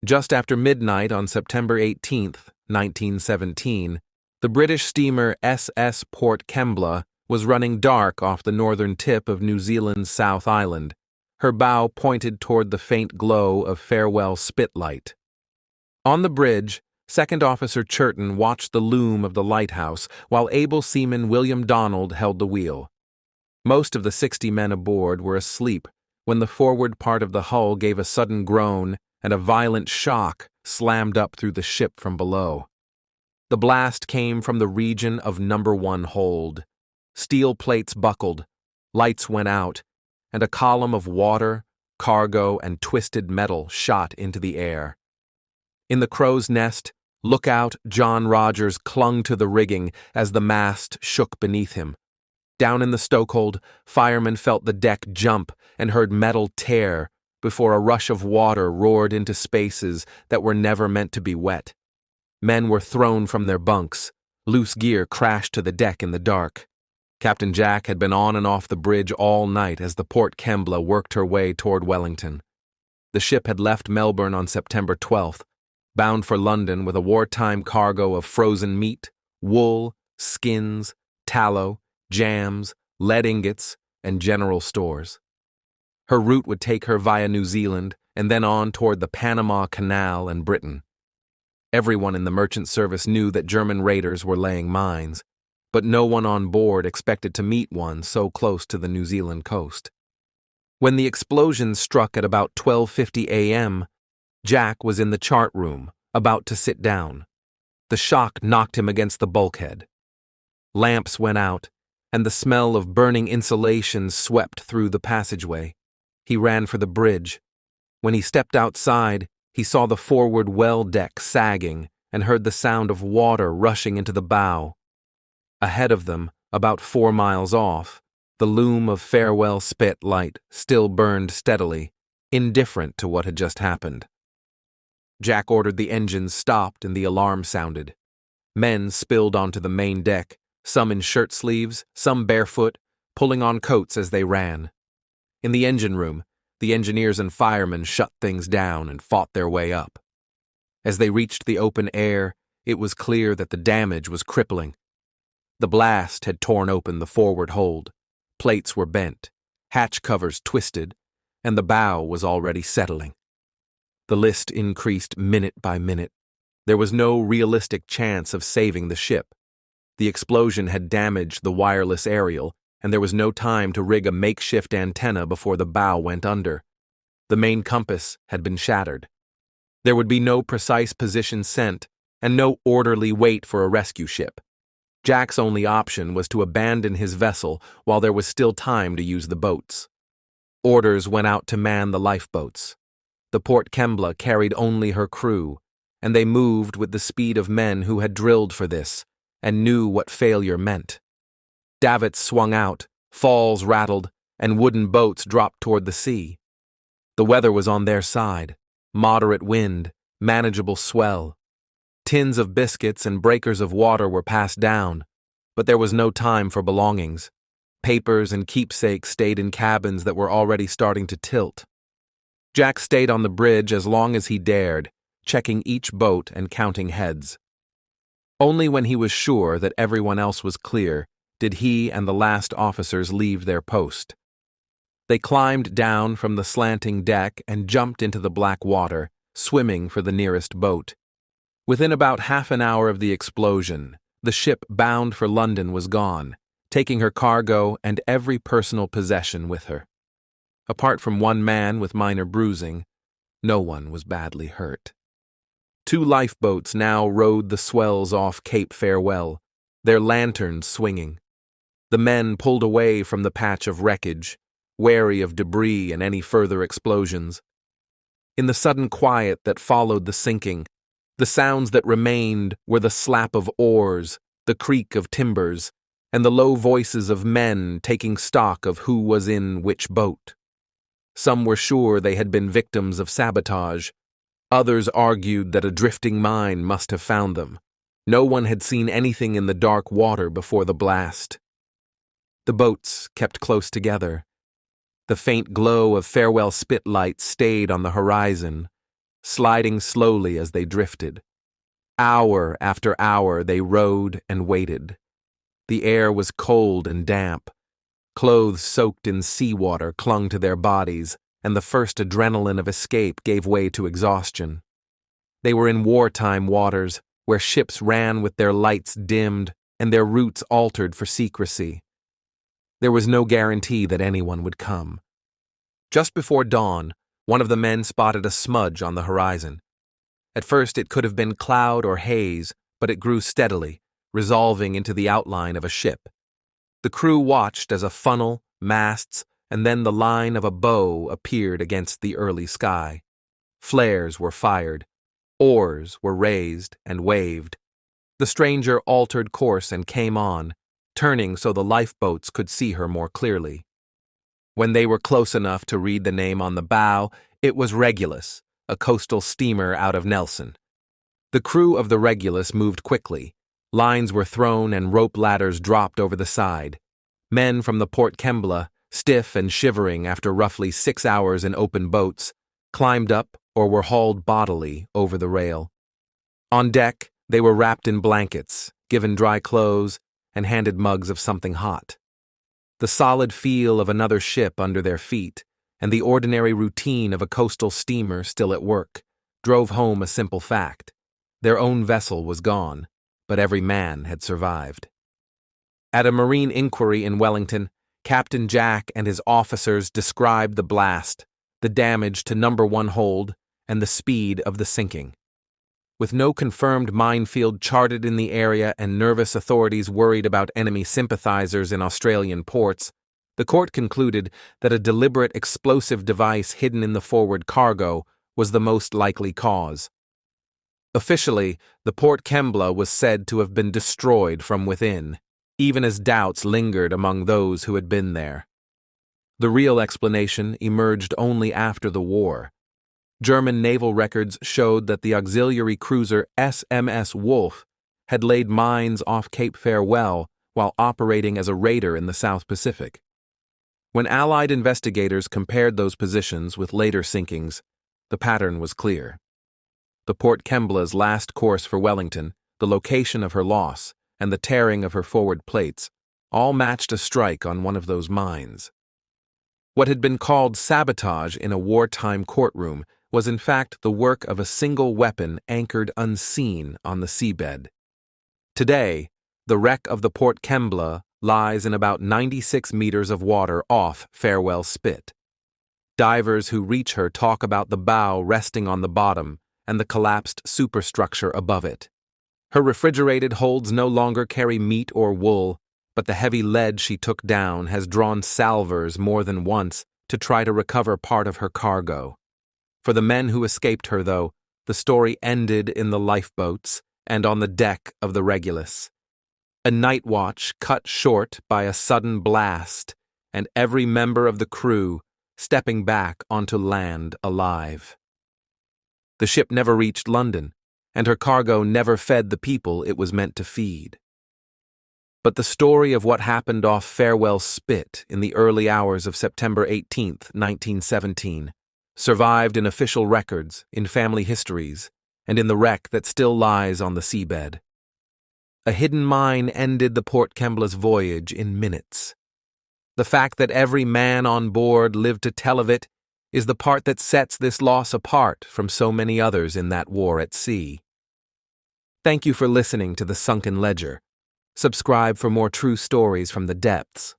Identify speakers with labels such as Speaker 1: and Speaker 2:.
Speaker 1: Just after midnight on September 18th, 1917, the British steamer SS Port Kembla was running dark off the northern tip of New Zealand's South Island, her bow pointed toward the faint glow of farewell spitlight. On the bridge, Second Officer Churton watched the loom of the lighthouse while able seaman William Donald held the wheel. Most of the 60 men aboard were asleep when the forward part of the hull gave a sudden groan and a violent shock slammed up through the ship from below. The blast came from the region of number 1 hold. Steel plates buckled, lights went out, and a column of water, cargo, and twisted metal shot into the air. In the crow's nest, lookout John Rogers clung to the rigging as the mast shook beneath him. Down in the stokehold, firemen felt the deck jump and heard metal tear before a rush of water roared into spaces that were never meant to be wet. Men were thrown from their bunks. Loose gear crashed to the deck in the dark. Captain Jack had been on and off the bridge all night as the Port Kembla worked her way toward Wellington. The ship had left Melbourne on September 12th, bound for London with a wartime cargo of frozen meat, wool, skins, tallow, jams, lead ingots, and general stores. Her route would take her via New Zealand and then on toward the Panama Canal and Britain. Everyone in the merchant service knew that German raiders were laying mines, but no one on board expected to meet one so close to the New Zealand coast. When the explosion struck at about 12:50 a.m., Jack was in the chart room, about to sit down. The shock knocked him against the bulkhead. Lamps went out, and the smell of burning insulation swept through the passageway. He ran for the bridge. When he stepped outside, he saw the forward well deck sagging and heard the sound of water rushing into the bow. Ahead of them, about 4 miles off, the loom of farewell spit light still burned steadily, indifferent to what had just happened. Jack ordered the engines stopped and the alarm sounded. Men spilled onto the main deck, some in shirt sleeves, some barefoot, pulling on coats as they ran. In the engine room, the engineers and firemen shut things down and fought their way up. As they reached the open air, it was clear that the damage was crippling. The blast had torn open the forward hold. Plates were bent, hatch covers twisted, and the bow was already settling. The list increased minute by minute. There was no realistic chance of saving the ship. The explosion had damaged the wireless aerial, and there was no time to rig a makeshift antenna before the bow went under. The main compass had been shattered. There would be no precise position sent, and no orderly wait for a rescue ship. Jack's only option was to abandon his vessel while there was still time to use the boats. Orders went out to man the lifeboats. The Port Kembla carried only her crew, and they moved with the speed of men who had drilled for this and knew what failure meant. Davits swung out, falls rattled, and wooden boats dropped toward the sea. The weather was on their side. Moderate wind, manageable swell. Tins of biscuits and breakers of water were passed down, but there was no time for belongings. Papers and keepsakes stayed in cabins that were already starting to tilt. Jack stayed on the bridge as long as he dared, checking each boat and counting heads. Only when he was sure that everyone else was clear did he and the last officers leave their post. They climbed down from the slanting deck and jumped into the black water, swimming for the nearest boat. Within about half an hour of the explosion, the ship bound for London was gone, taking her cargo and every personal possession with her. Apart from one man with minor bruising, no one was badly hurt. 2 lifeboats now rode the swells off Cape Farewell, their lanterns swinging. The men pulled away from the patch of wreckage, wary of debris and any further explosions. In the sudden quiet that followed the sinking, the sounds that remained were the slap of oars, the creak of timbers, and the low voices of men taking stock of who was in which boat. Some were sure they had been victims of sabotage. Others argued that a drifting mine must have found them. No one had seen anything in the dark water before the blast. The boats kept close together. The faint glow of farewell spitlight stayed on the horizon, sliding slowly as they drifted. Hour after hour they rowed and waited. The air was cold and damp. Clothes soaked in seawater clung to their bodies, and the first adrenaline of escape gave way to exhaustion. They were in wartime waters, where ships ran with their lights dimmed and their routes altered for secrecy. There was no guarantee that anyone would come. Just before dawn, one of the men spotted a smudge on the horizon. At first it could have been cloud or haze, but it grew steadily, resolving into the outline of a ship. The crew watched as a funnel, masts, and then the line of a bow appeared against the early sky. Flares were fired. Oars were raised and waved. The stranger altered course and came on, turning so the lifeboats could see her more clearly. When they were close enough to read the name on the bow, it was Regulus, a coastal steamer out of Nelson. The crew of the Regulus moved quickly. Lines were thrown and rope ladders dropped over the side. Men from the Port Kembla, stiff and shivering after roughly 6 hours in open boats, climbed up or were hauled bodily over the rail. On deck, they were wrapped in blankets, given dry clothes, and handed mugs of something hot. The solid feel of another ship under their feet, and the ordinary routine of a coastal steamer still at work, drove home a simple fact. Their own vessel was gone, but every man had survived. At a marine inquiry in Wellington, Captain Jack and his officers described the blast, the damage to number 1 hold, and the speed of the sinking. With no confirmed minefield charted in the area and nervous authorities worried about enemy sympathizers in Australian ports, the court concluded that a deliberate explosive device hidden in the forward cargo was the most likely cause. Officially, the Port Kembla was said to have been destroyed from within, even as doubts lingered among those who had been there. The real explanation emerged only after the war. German naval records showed that the auxiliary cruiser SMS Wolf had laid mines off Cape Farewell while operating as a raider in the South Pacific. When Allied investigators compared those positions with later sinkings, the pattern was clear. The Port Kembla's last course for Wellington, the location of her loss, and the tearing of her forward plates all matched a strike on one of those mines. What had been called sabotage in a wartime courtroom was in fact the work of a single weapon anchored unseen on the seabed. Today, the wreck of the Port Kembla lies in about 96 meters of water off Farewell Spit. Divers who reach her talk about the bow resting on the bottom and the collapsed superstructure above it. Her refrigerated holds no longer carry meat or wool, but the heavy lead she took down has drawn salvors more than once to try to recover part of her cargo. For the men who escaped her, though, the story ended in the lifeboats and on the deck of the Regulus. A night watch cut short by a sudden blast, and every member of the crew stepping back onto land alive. The ship never reached London, and her cargo never fed the people it was meant to feed. But the story of what happened off Farewell Spit in the early hours of September 18, 1917, survived in official records, in family histories, and in the wreck that still lies on the seabed. A hidden mine ended the Port Kembla's voyage in minutes. The fact that every man on board lived to tell of it is the part that sets this loss apart from so many others in that war at sea. Thank you for listening to The Sunken Ledger. Subscribe for more true stories from the depths.